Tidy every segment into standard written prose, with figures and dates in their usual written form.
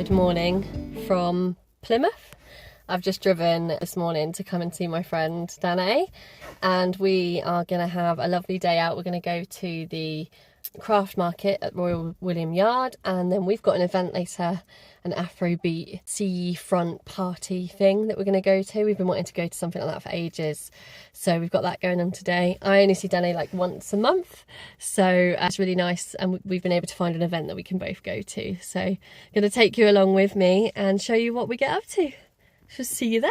Good morning from Plymouth. I've just driven this morning to come and see my friend Danae, and we are going to have a lovely day out. We're going to go to the craft market at Royal William Yard, and then we've got an event later, an Afrobeat seafront party thing that we're going to go to. We've been wanting to go to something like that for ages, so we've got that going on today. I only see Danae like once a month, so it's really nice, and we've been able to find an event that we can both go to. So I'm going to take you along with me and show you what we get up to. So see you there.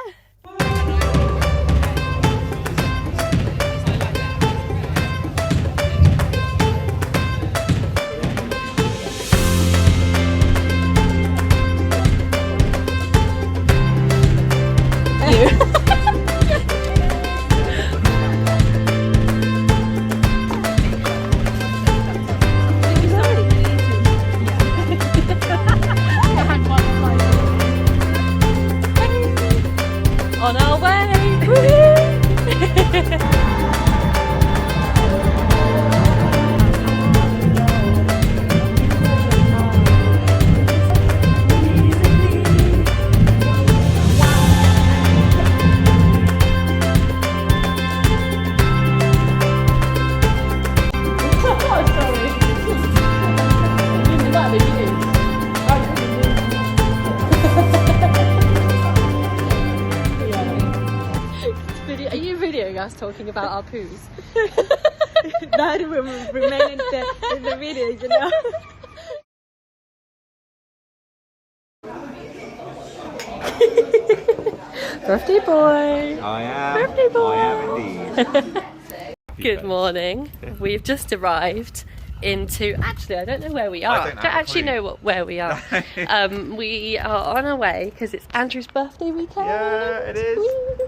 On our way! Are you videoing us talking about our poos? That will remain in the video, you know. Birthday boy! I am. Birthday boy! I am indeed. Good morning. We've just arrived into, actually I don't know where we are. I don't actually know where we are. We are on our way because it's Andrew's birthday weekend. Yeah, it is.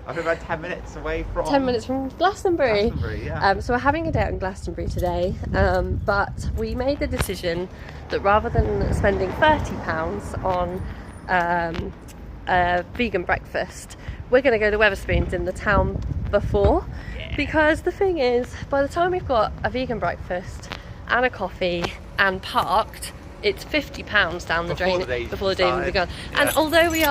I'm about 10 minutes away from 10 minutes from Glastonbury. Yeah. So we're having a day out in Glastonbury today, but we made the decision that rather than spending £30 on a vegan breakfast, we're going to go to Wetherspoons in the town before, because the thing is, by the time we've got a vegan breakfast and a coffee and parked, it's £50 down the drain before the day even begun. Yeah. And although we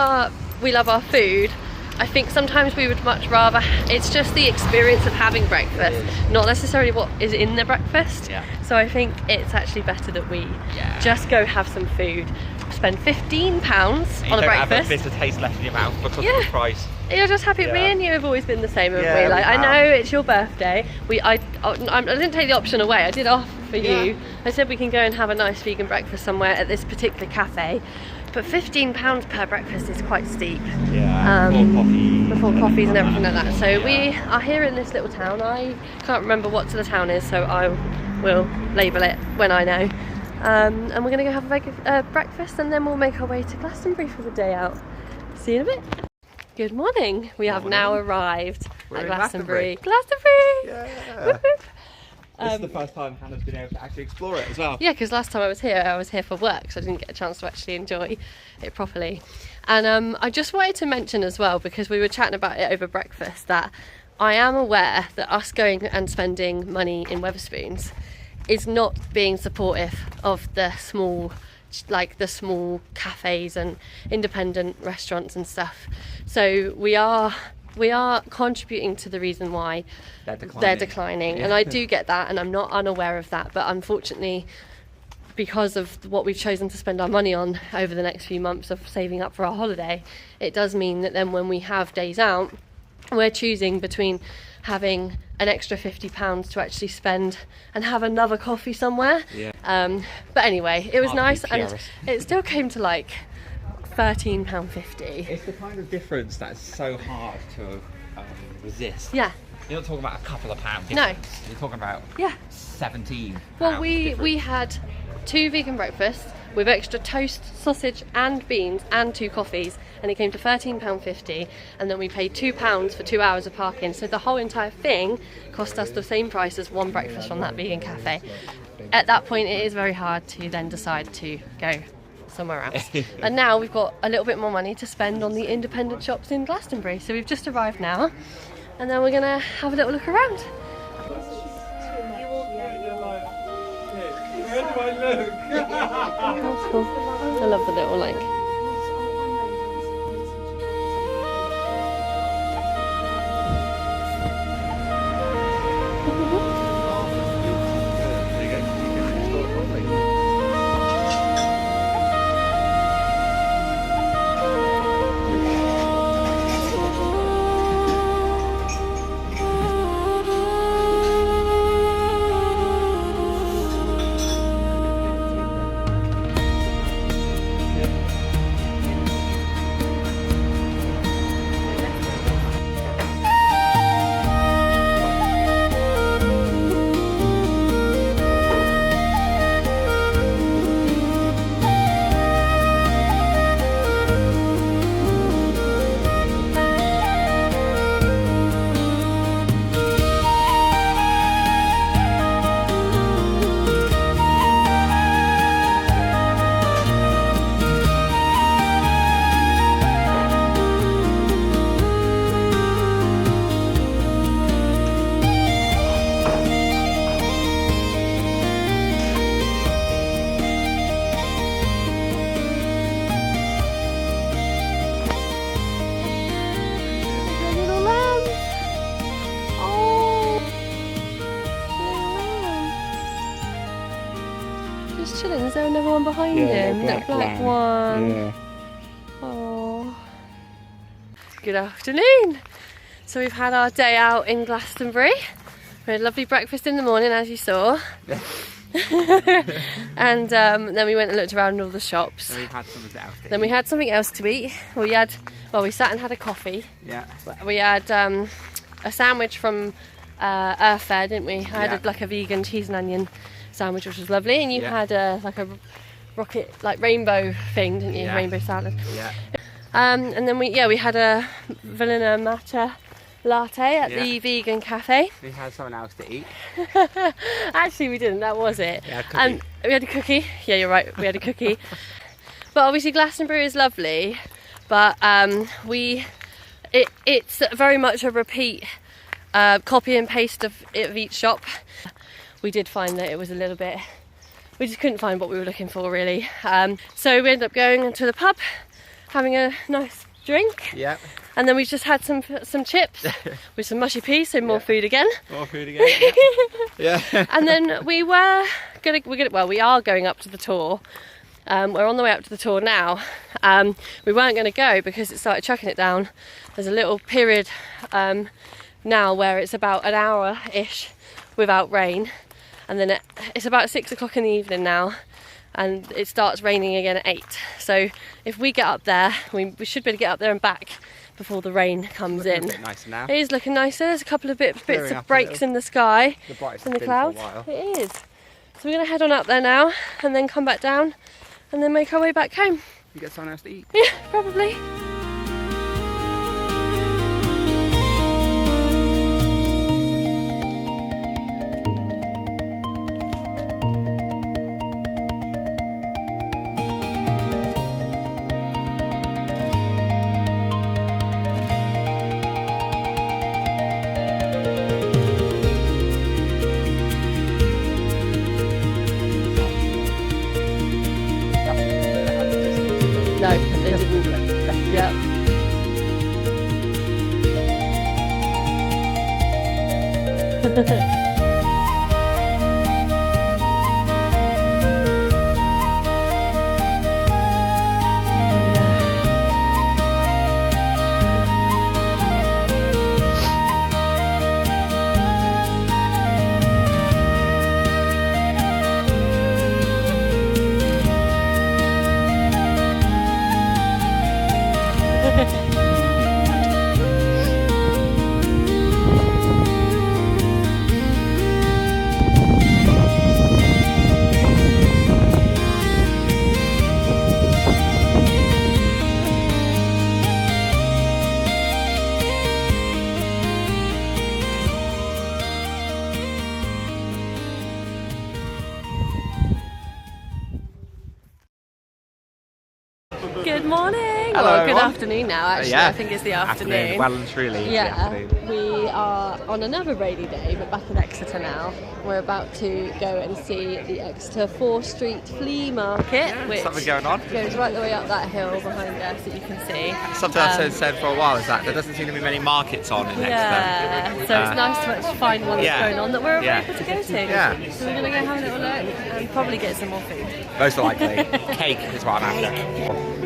love our food, I think sometimes we would much rather, it's just the experience of having breakfast, not necessarily what is in the breakfast. Yeah. So I think it's actually better that we just go have some food, spend £15 on a breakfast. Have a bit of taste left in your mouth because of the price. You're just happy. Yeah. Me and you have always been the same, haven't Yeah, we? Like, we I know have. it's your birthday. I didn't take the option away. I did offer for you. I said we can go and have a nice vegan breakfast somewhere at this particular cafe. But £15 per breakfast is quite steep. Yeah. Before coffees and everything like that. So we are here in this little town. I can't remember what the town is, so I will label it when I know. And we're going to go have a breakfast, and then we'll make our way to Glastonbury for the day out. See you in a bit. Good morning. We have now arrived We're at in Glastonbury. Yeah. Whoop, whoop. This is the first time Hannah's been able to actually explore it as well. Yeah, because last time I was here for work, so I didn't get a chance to actually enjoy it properly. And I just wanted to mention as well, because we were chatting about it over breakfast, that I am aware that us going and spending money in Wetherspoons is not being supportive of the small cafes and independent restaurants and stuff. So we are contributing to the reason why they're declining. And I do get that, and I'm not unaware of that, but unfortunately, because of what we've chosen to spend our money on over the next few months of saving up for our holiday, it does mean that then when we have days out, we're choosing between having an extra £50 to actually spend and have another coffee somewhere. But anyway, it was nice, and it still came to like £13.50. It's the kind of difference that's so hard to resist. Yeah. You're not talking about a couple of pounds No. difference. You're talking about 17 Well, we had 2 vegan breakfasts with extra toast, sausage and beans and 2 coffees, and it came to £13.50, and then we paid £2 for 2 hours of parking. So the whole entire thing cost us the same price as one breakfast from that vegan cafe. At that point, it is very hard to then decide to go somewhere else. And now we've got a little bit more money to spend on the independent shops in Glastonbury. So we've just arrived now, and then we're gonna have a little look around. That's cool. I love the little like just chilling. Is there another one behind him? Little black one. Yeah. Oh. Good afternoon. So we've had our day out in Glastonbury. We had a lovely breakfast in the morning, as you saw. And then we went and looked around all the shops. Then we had something else to Then we had something else to eat. We sat and had a coffee. Yeah. We had a sandwich from Earth Fare, didn't we? I had Yeah. a vegan cheese and onion sandwich, which was lovely. And you Yeah. had a rocket, rainbow thing, didn't you? Yeah. Rainbow salad. Yeah. And then we had a vanilla matcha latte at the vegan cafe. We had something else to eat. Actually, we didn't. That was it. Yeah, cookie. And we had a cookie. Yeah, you're right. We had a cookie. But obviously, Glastonbury is lovely. But it's very much a repeat, copy and paste of each shop. We did find that it was a little bit. We just couldn't find what we were looking for, really. So we ended up going to the pub, having a nice drink. Yeah. And then we just had some chips with some mushy peas, so more food again. More food again. Yeah. And then we are going up to the tour. We're on the way up to the tour now. We weren't going to go because it started chucking it down. There's a little period now where it's about an hour-ish without rain. And then it's about 6 o'clock in the evening now. And it starts raining again at 8. So if we get up there, we should be able to get up there and back before the rain comes in. A bit nicer now. It is looking nicer. There's a couple of bits Clearing of up a breaks little. in the sky, The brightest in the it's been for a clouds. while. It is. So we're going to head on up there now and then come back down and then make our way back home. You get something else to eat. Yeah, probably. No, they didn't. Yeah. Good morning. Hello, Well, good everyone. afternoon now, actually. Yeah. I think it's the afternoon. Well and truly. it's the Yeah, afternoon. we are on another rainy day, but back in Exeter now. We're about to go and see the Exeter 4th Street Flea Market, which Something going on. goes right the way up that hill behind us that you can see. Something I've said for a while is that there doesn't seem to be many markets on in Yeah, Exeter. so it's nice to actually find one that's yeah. going on that we're Yeah. able to go to. Yeah. So we're going to go have a little look and probably get some more food. Most likely. Cake is what I'm after.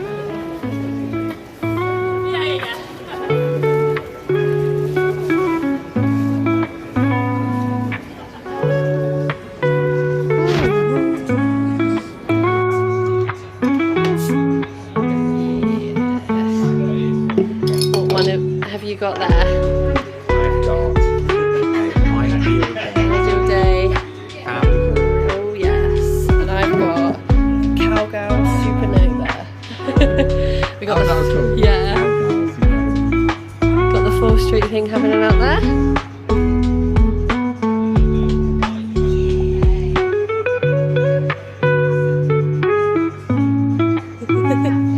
What one have you got there? I've got Ideal Day. Oh yes. And I've got Cowgirl Supernova. We got that was cool. Yeah. Got the 4th Street thing happening out there.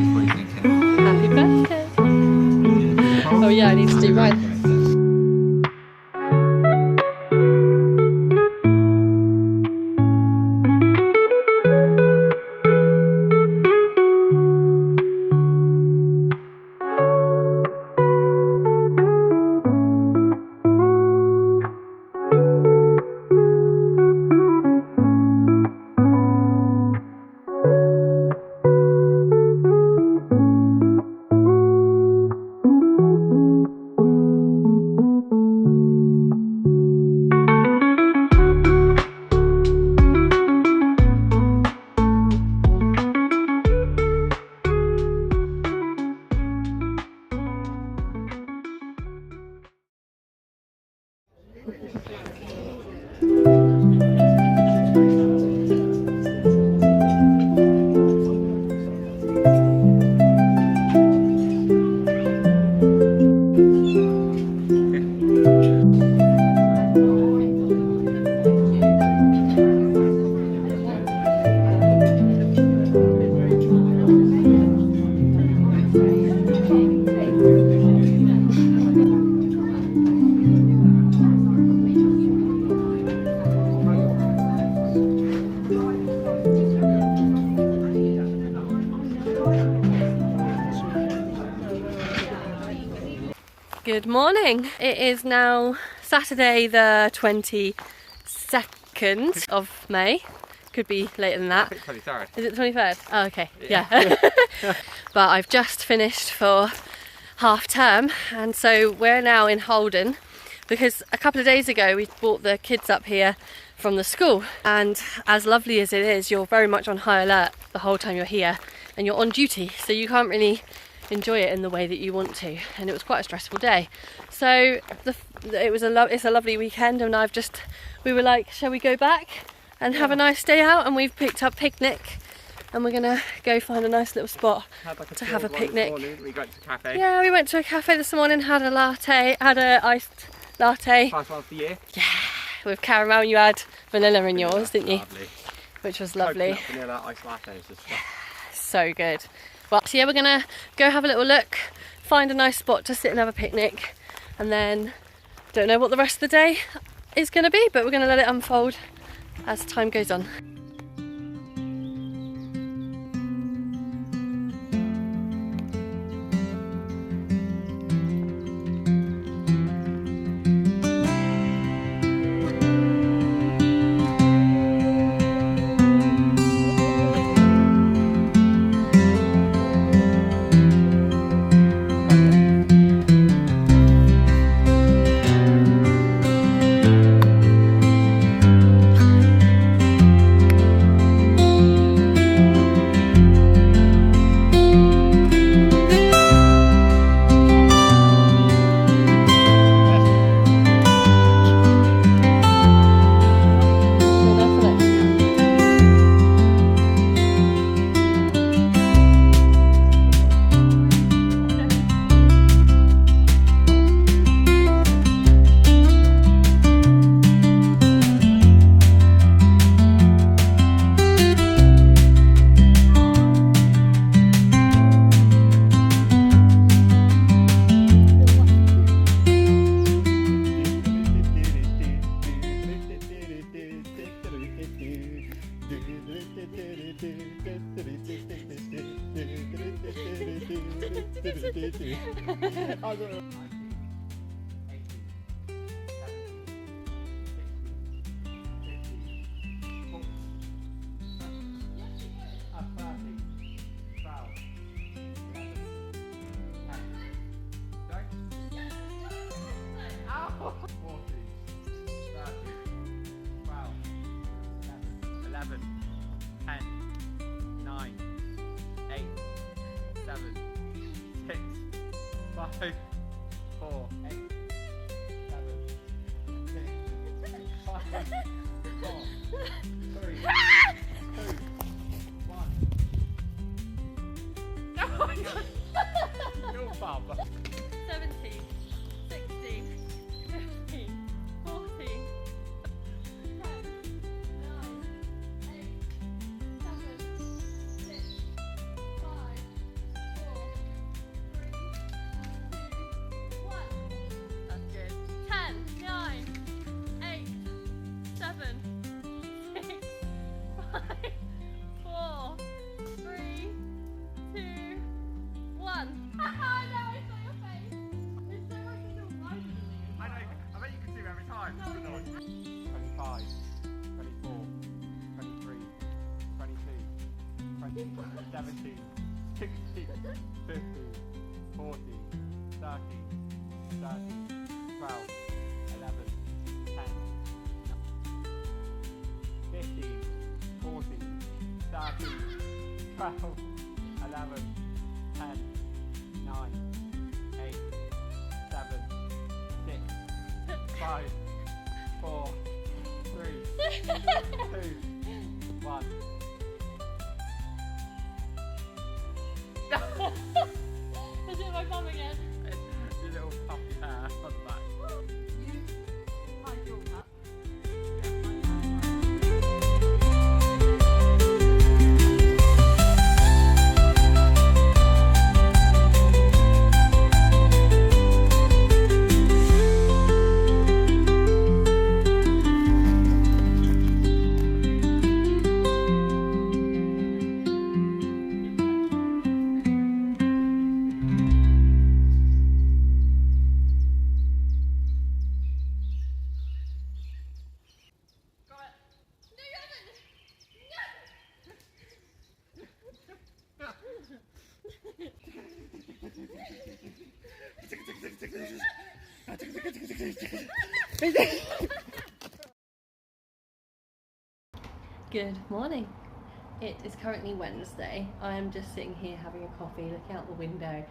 Happy birthday. Oh yeah, I need to do mine. Good morning. It is now Saturday the 22nd of May. Could be later than that. I think 23rd. Is it the 23rd? Oh, okay. Yeah. But I've just finished for half term, and so we're now in Holden because a couple of days ago we brought the kids up here from the school, and as lovely as it is, you're very much on high alert the whole time you're here, and you're on duty, so you can't really enjoy it in the way that you want to, and it was quite a stressful day. So it's a lovely weekend, and we were like, shall we go back and have a nice day out? And we've picked up picnic, and we're gonna go find a nice little spot to have a picnic. We went to a cafe. Yeah, we went to a cafe this morning, had a iced latte. First one of the year. Yeah, with caramel. You had vanilla in yours, didn't you? Lovely. Which was lovely. Coconut, vanilla, iced lattes and stuff. So good. Well, so yeah, we're gonna go have a little look, find a nice spot to sit and have a picnic, and then don't know what the rest of the day is gonna be, but we're gonna let it unfold as time goes on. Is it my mum again? Your little puffy hair on the back. Good morning. It is currently Wednesday. I am just sitting here having a coffee, looking out the window,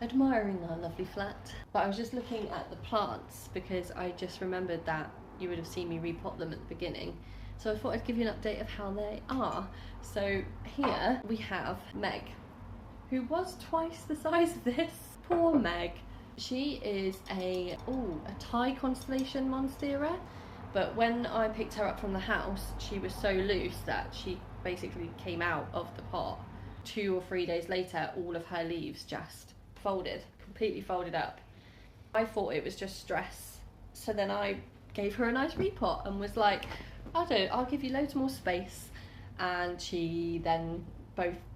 admiring our lovely flat. But I was just looking at the plants because I just remembered that you would have seen me repot them at the beginning. So I thought I'd give you an update of how they are. So here we have Meg, who was twice the size of this. Poor Meg. She is a Thai constellation monstera, but when I picked her up from the house, she was so loose that she basically came out of the pot. 2 or 3 days later, all of her leaves just completely folded up. I thought it was just stress. So then I gave her a nice repot and was like, I'll give you loads more space. And she then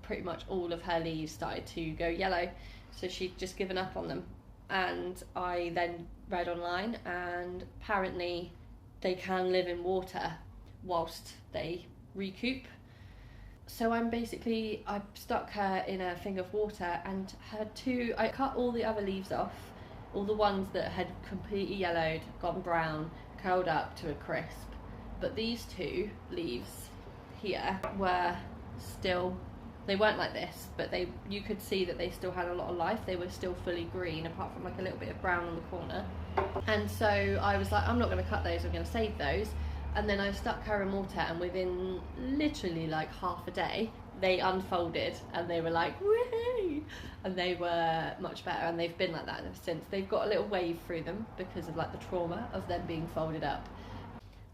pretty much all of her leaves started to go yellow. So she'd just given up on them. And I then read online, and apparently they can live in water whilst they recoup. So I stuck her in a thing of water, and I cut all the other leaves off, all the ones that had completely yellowed, gone brown, curled up to a crisp. But these 2 leaves here were still, they weren't like this, but you could see that they still had a lot of life. They were still fully green, apart from like a little bit of brown on the corner. And so I was like, I'm not going to cut those, I'm going to save those. And then I stuck her in water, and within literally like half a day, they unfolded and they were like, woohoo! And they were much better, and they've been like that ever since. They've got a little wave through them because of like the trauma of them being folded up.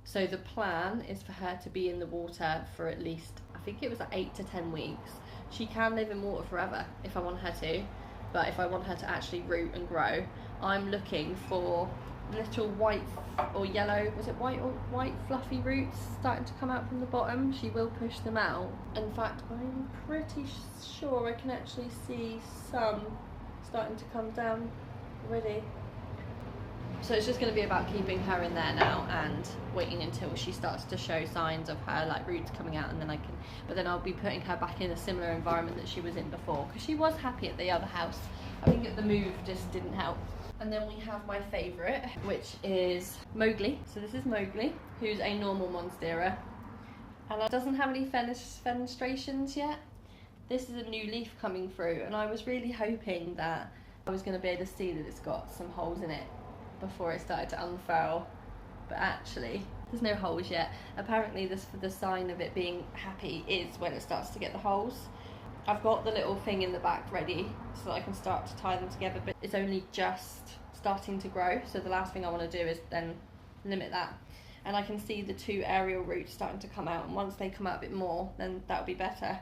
So the plan is for her to be in the water for at least, I think it was like 8 to 10 weeks. She can live in water forever if I want her to, but if I want her to actually root and grow, I'm looking for little white or yellow, was it white or white fluffy roots starting to come out from the bottom. She will push them out. In fact, I'm pretty sure I can actually see some starting to come down already. So it's just going to be about keeping her in there now and waiting until she starts to show signs of her like roots coming out, and then but then I'll be putting her back in a similar environment that she was in before, because she was happy at the other house. I think the move just didn't help. And then we have my favourite, which is Mowgli. So this is Mowgli, who's a normal monstera, and it doesn't have any fenestrations yet. This is a new leaf coming through, and I was really hoping that I was going to be able to see that it's got some holes in it before it started to unfurl, but actually there's no holes yet. Apparently the sign of it being happy is when it starts to get the holes. I've got the little thing in the back ready so that I can start to tie them together, but it's only just starting to grow, so the last thing I want to do is then limit that. And I can see the 2 aerial roots starting to come out, and once they come out a bit more, then that'll be better.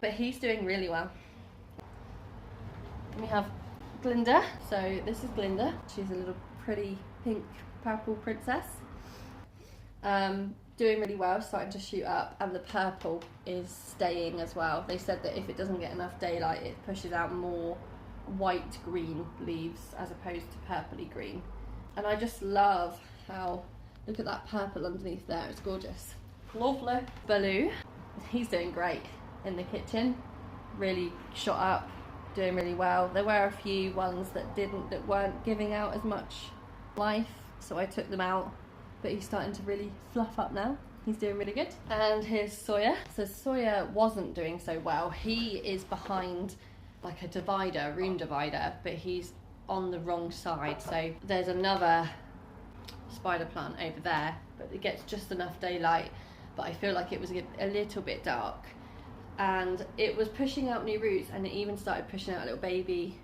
But he's doing really well. Then we have Glinda. So this is Glinda. She's a little pretty pink purple princess. Doing really well, starting to shoot up, and the purple is staying as well. They said that if it doesn't get enough daylight, it pushes out more white green leaves as opposed to purpley green. And I just love how, look at that purple underneath there, it's gorgeous. Lovely. Baloo, he's doing great in the kitchen, really shot up, doing really well. There were a few ones that weren't giving out as much life, so I took them out, but he's starting to really fluff up now. He's doing really good. And here's Sawyer. So Sawyer wasn't doing so well. He is behind like a room divider, but he's on the wrong side. So there's another spider plant over there, but it gets just enough daylight, but I feel like it was a little bit dark. And it was pushing out new roots, and it even started pushing out a little baby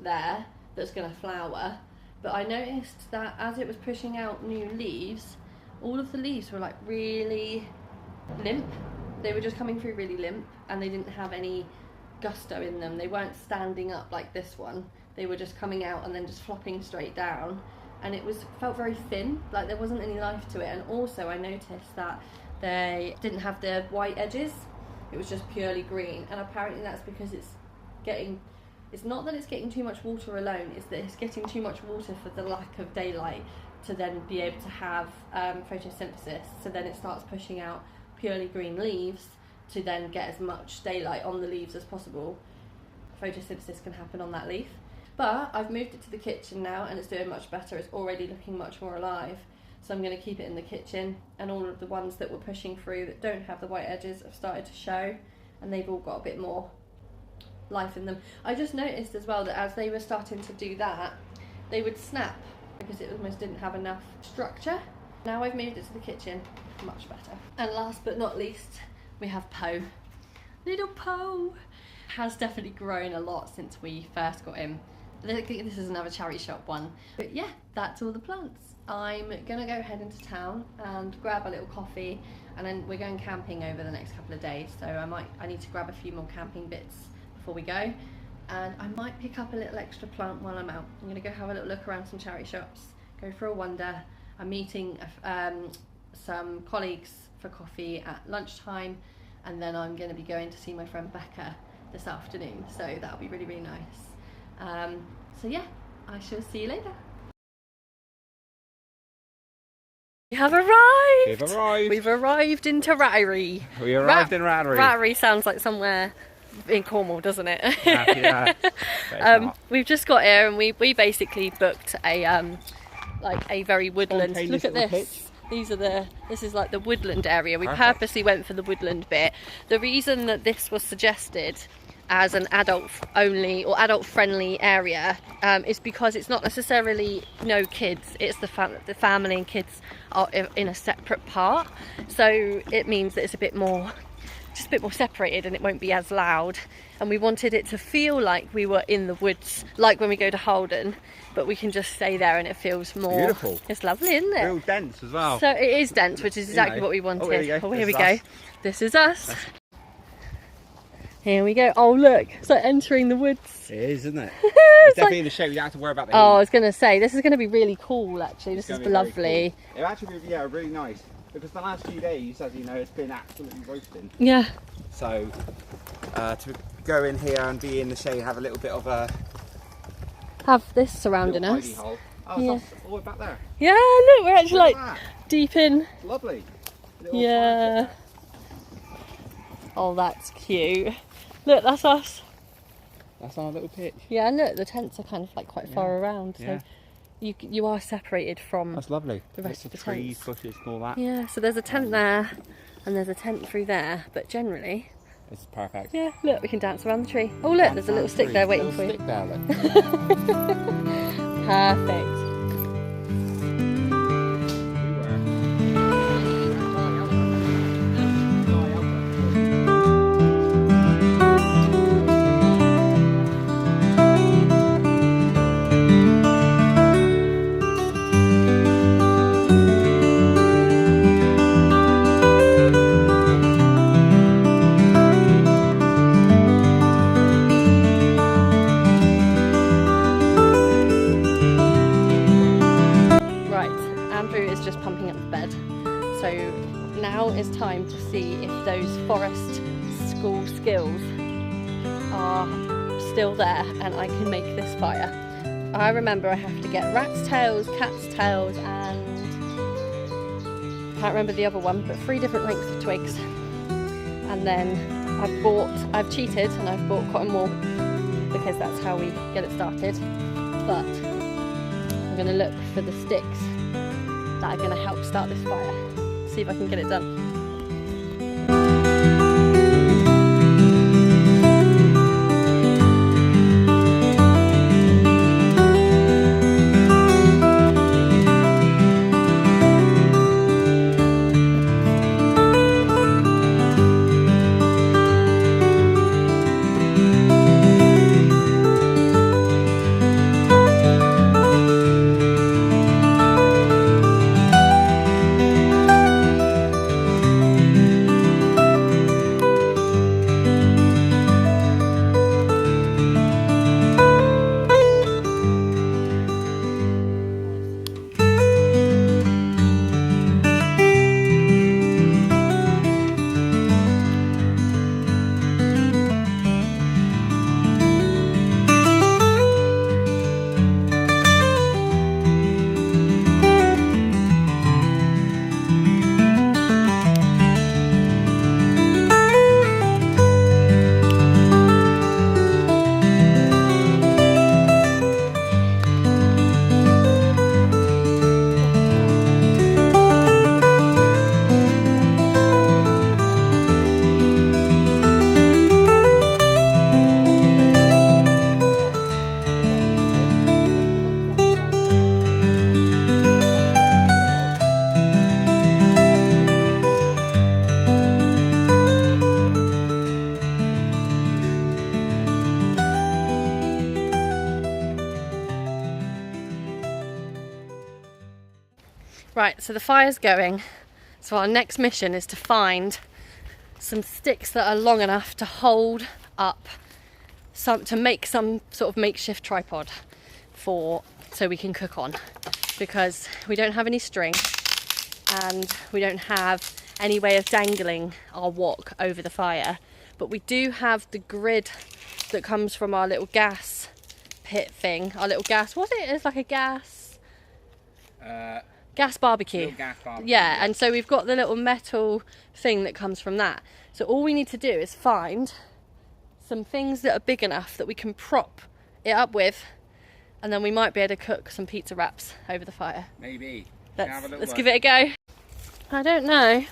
there that's going to flower. But I noticed that as it was pushing out new leaves, all of the leaves were like really limp. They were just coming through really limp, and they didn't have any gusto in them. They weren't standing up like this one. They were just coming out and then just flopping straight down, and it felt very thin, like there wasn't any life to it. And also I noticed that they didn't have the white edges. It was just purely green, and apparently that's because it's not that it's getting too much water alone, it's that it's getting too much water for the lack of daylight to then be able to have photosynthesis. So then it starts pushing out purely green leaves to then get as much daylight on the leaves as possible. Photosynthesis can happen on that leaf. But I've moved it to the kitchen now and it's doing much better. It's already looking much more alive. So I'm going to keep it in the kitchen, and all of the ones that were pushing through that don't have the white edges have started to show, and they've all got a bit more life in them. I just noticed as well that as they were starting to do that, they would snap because it almost didn't have enough structure. Now I've moved it to the kitchen, much better. And last but not least, we have Poe. Little Poe has definitely grown a lot since we first got him. This is another charity shop one. But yeah, that's all the plants. I'm gonna go head into town and grab a little coffee, and then we're going camping over the next couple of days, so I need to grab a few more camping bits before we go, and I might pick up a little extra plant while I'm out. I'm gonna go have a little look around some charity shops, go for a wander. I'm meeting some colleagues for coffee at lunchtime, and then I'm going to be going to see my friend Becca this afternoon, so that'll be really, really nice. So yeah, I shall see you later. We have arrived! We've arrived in Rattery. We arrived in Rattery. Rattery sounds like somewhere in Cornwall, doesn't it? Yeah. We've just got here, and we basically booked a like a very woodland. Look at this. Pitch. This is like the woodland area. We Perfect. purposely went for the woodland bit. The reason that this was suggested as an adult only or adult friendly area is because it's not necessarily no kids. It's the family and kids are in a separate part, so it means that it's just a bit more separated, and it won't be as loud. And we wanted it to feel like we were in the woods, like when we go to Holden, but we can just stay there and it feels more beautiful. It's lovely, isn't it? Real dense as well. So it is dense, which is exactly what we wanted. Oh, here we go. Oh, here we This go. is us. This is us. Here we go. Oh look, it's like entering the woods. It is, isn't it? It's It's definitely like- in the shade. You don't have to worry about the heat. Oh, I was going to say, this is going to be really cool actually. This It's is gonna be very lovely. cool. It'll actually be, yeah, really nice. Because the last few days, as you know, it's been absolutely roasting. Yeah. So, to go in here and be in the shade, have a little bit of a Have this surrounding little us. hidey hole. Oh, Yeah. it's all the way back there. Yeah, look, we're actually Look like at that. deep in. Lovely. Little Yeah. fire pit Oh, that's cute. Look, that's us. there. That's our little pitch. Yeah, and look, the tents are kind of like quite far around, so Yeah. you are separated from. That's lovely. The rest Lots of the trees, tents. bushes, and all that. Yeah, so there's a tent there, and there's a tent through there, but generally, It's perfect. yeah, look, we can dance around the tree. Oh look, there's a little stick there waiting for you. Stick there, look. Perfect. Right, Andrew is just pumping up the bed. So now is time to see if those forest school skills are still there and I can make this fire. I remember I have to get rat's tails, cat's tails, and I can't remember the other one, but 3 different lengths of twigs. And then I've cheated and I've bought cotton wool because that's how we get it started. But I'm going to look for the sticks that are going to help start this fire. See if I can get it done. Right, so the fire's going. So our next mission is to find some sticks that are long enough to hold up to make some sort of makeshift tripod so we can cook on, because we don't have any string and we don't have any way of dangling our wok over the fire, but we do have the grid that comes from our little gas pit thing, our little gas, what's it? It's like a gas barbecue. Gas barbecue. Yeah, and so we've got the little metal thing that comes from that. So all we need to do is find some things that are big enough that we can prop it up with, and then we might be able to cook some pizza wraps over the fire. Maybe. Let's give it a go. I don't know.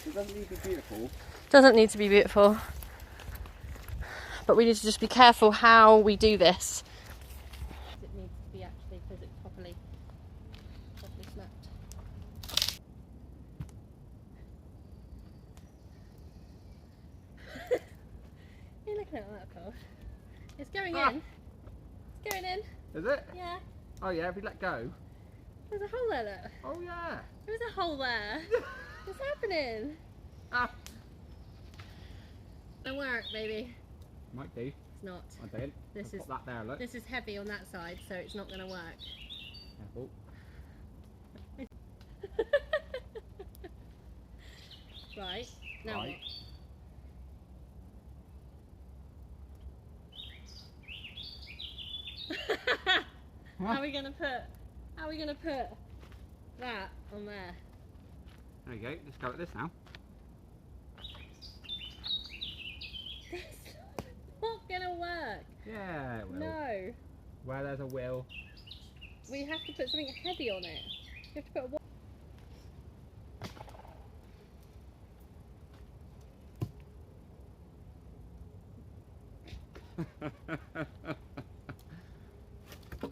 It doesn't need to be beautiful. Doesn't need to be beautiful. But we need to just be careful how we do this. It needs to be actually properly snapped. You're looking at that, Paul. It's going in. It's going in. Is it? Yeah. Oh yeah, if we let go. There's a hole there, look. Oh yeah. There's a hole there. What's happening? Ah. Don't work, baby. Might do. It's not. I don't. This I'll is put that there, look. This is heavy on that side, so it's not going to work. Careful. Right. Now Right. what? How are we going to put that on there? There you go. Let's go at this now. That's not going to work. Yeah, it will. No. Where there's a will. We have to put something heavy on it. You have to put a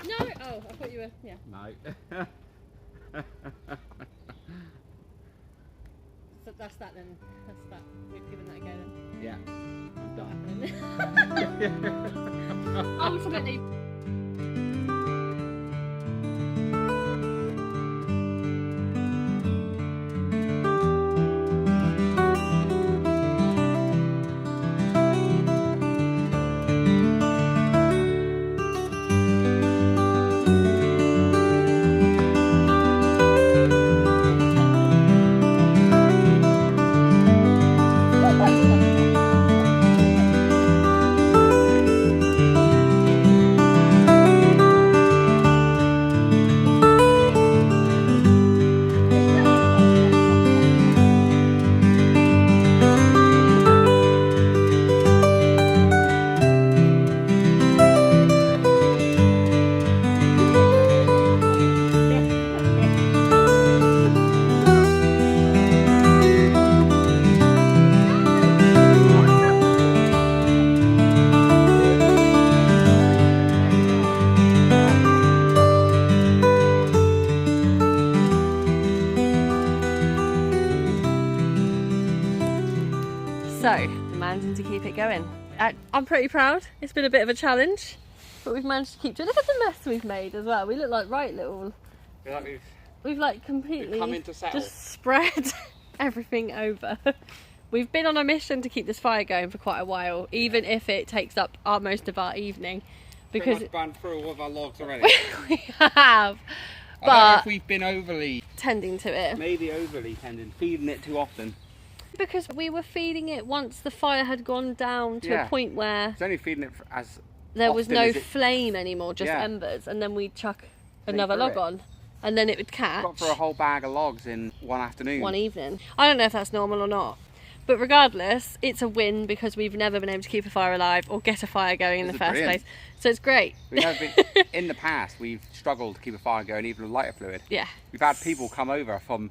No! Oh, I thought you were, yeah. No. So that's that then. That's that. We've given that a go then. Yeah. I'm done. Ultimately. So, we're managing to keep it going. I'm pretty proud. It's been a bit of a challenge, but we've managed to keep to it. Look at the mess we've made as well. We look like we've like completely come into settle. just spread everything over. We've been on a mission to keep this fire going for quite a while, even if it takes up most of our evening. Because we've burned through all of our logs already. we have. I don't know But if we've been overly, tending to it. maybe overly tending, feeding it too often. Because we were feeding it once the fire had gone down to a point where It's only feeding it as there was often no as it flame anymore, just embers, and then we'd chuck another through log it. on, and then it would catch got for a whole bag of logs in one afternoon. one evening. I don't know if that's normal or not, but regardless, it's a win because we've never been able to keep a fire alive or get a fire going in the This first is brilliant. place. So it's great. We've never been, in the past, we've struggled to keep a fire going, even with lighter fluid. Yeah. We've had people come over from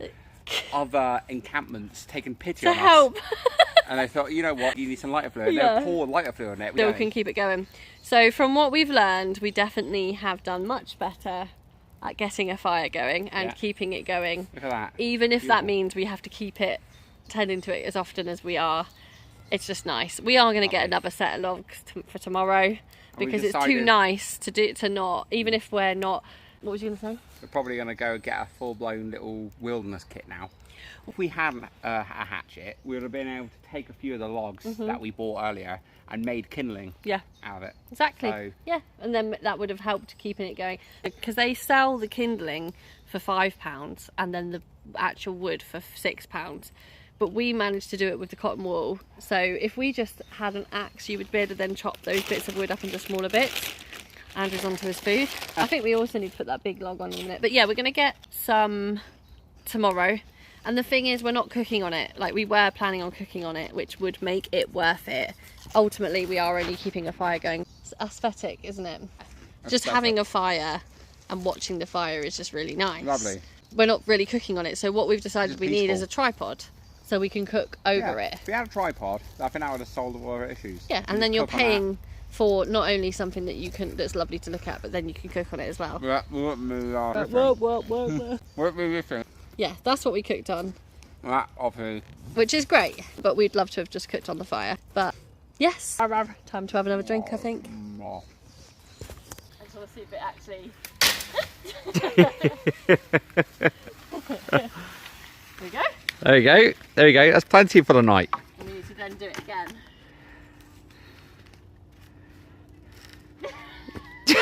other encampments taking pity To on help. us. And they thought, you know what, you need some lighter fluid. Yeah. They'll pour lighter fluid on it. So we can keep it going. So from what we've learned, we definitely have done much better at getting a fire going and Yeah. keeping it going. Look at that. Even if that Beautiful. means we have to keep it, tending to it as often as we are. It's just nice. We are going to get Lovely. another set of logs for tomorrow we because it's too decided- nice to not, even if we're not What was you going to say? We're probably going to go get a full-blown little wilderness kit now. If we had a hatchet, we would have been able to take a few of the logs that we bought earlier and made kindling out of it. Exactly. So, yeah, and then that would have helped keeping it going. Because they sell the kindling for £5 and then the actual wood for £6. But we managed to do it with the cotton wool. So if we just had an axe, you would be able to then chop those bits of wood up into smaller bits. Andrew's onto his food. I think we also need to put that big log on in a minute. But yeah, we're going to get some tomorrow. And the thing is, we're not cooking on it. Like, we were planning on cooking on it, which would make it worth it. Ultimately, we are only keeping a fire going. It's aesthetic, isn't it? Just having a fire and watching the fire is just really nice. Lovely. We're not really cooking on it. So what we've decided we need is peaceful. a tripod. So we can cook over it. If we had a tripod, I think that would have solved all our issues. Yeah, and then you're paying for not only something that you can that's lovely to look at, but then you can cook on it as well. Yeah, that's what we cooked on, That obviously. which is great. But we'd love to have just cooked on the fire. But yes, time to have another drink, I think. I just want to see if it actually. There we go. There you go. There you go. That's plenty for the night. And we need to then do it again. Should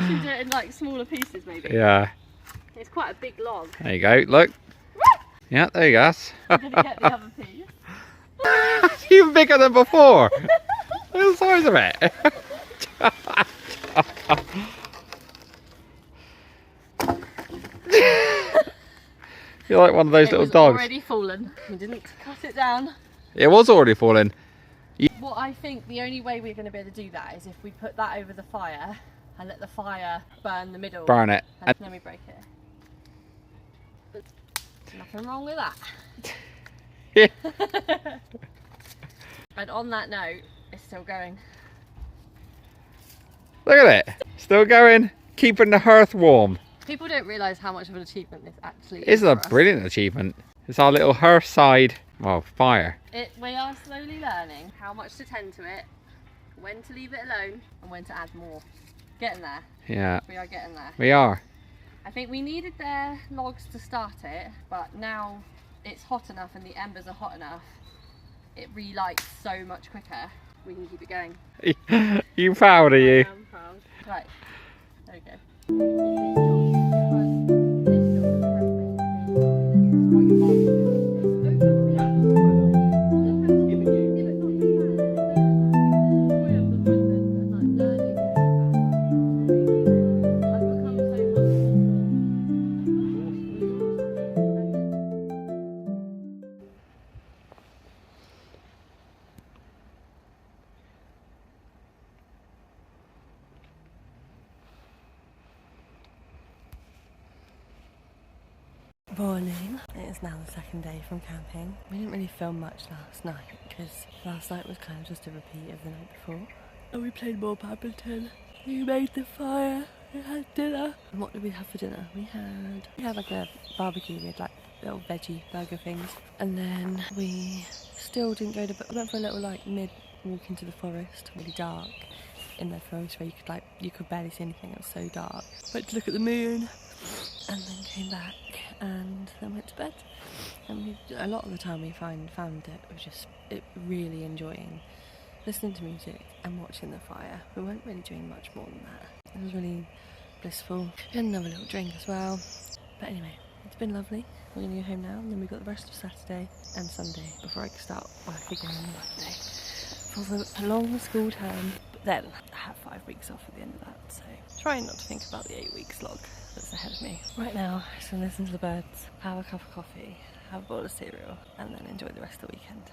we do it in like smaller pieces maybe? Yeah. It's quite a big log. There you go. Look. Yeah, there you go. I'm going to get the other piece. It's even bigger than before. Look at the size of it. You're like one of those little dogs. It was already fallen. We didn't cut it down. It was already falling. What I think the only way we're going to be able to do that is if we put that over the fire and let the fire burn the middle. Burn it. And then we break it. There's nothing wrong with that. And on that note, it's still going. Look at it. Still going. Keeping the hearth warm. People don't realise how much of an achievement this actually is. It's a for us. brilliant achievement. It's our little hearth side, well, fire. We are slowly learning how much to tend to it, when to leave it alone, and when to add more. Getting there. Yeah, We are getting there. we are. I think we needed their logs to start it, but now it's hot enough and the embers are hot enough, it relights so much quicker. We can keep it going. You proud, are you? I am proud. Right. There we go. Morning. It is now the second day from camping. We didn't really film much last night because last night was kind of just a repeat of the night before. And we played more badminton. We made the fire. We had dinner. And what did we have for dinner? We had like a barbecue. We had like little veggie burger things. And then we still didn't go to bed. We went for a little like mid walk into the forest. Really dark in the forest where you could barely see anything. It was so dark. Went to look at the moon. And then came back and then went to bed. And a lot of the time we found it was just really enjoying listening to music and watching the fire. We weren't really doing much more than that. It was really blissful. We had another little drink as well. But anyway, it's been lovely. We're going to go home now and then we've got the rest of Saturday and Sunday before I can start work again on Monday for the long school term. But then I have 5 weeks off at the end of that, so trying not to think about the 8 week slog that's ahead of me. Right now, I'm just going to listen to the birds, have a cup of coffee, have a bowl of cereal, and then enjoy the rest of the weekend.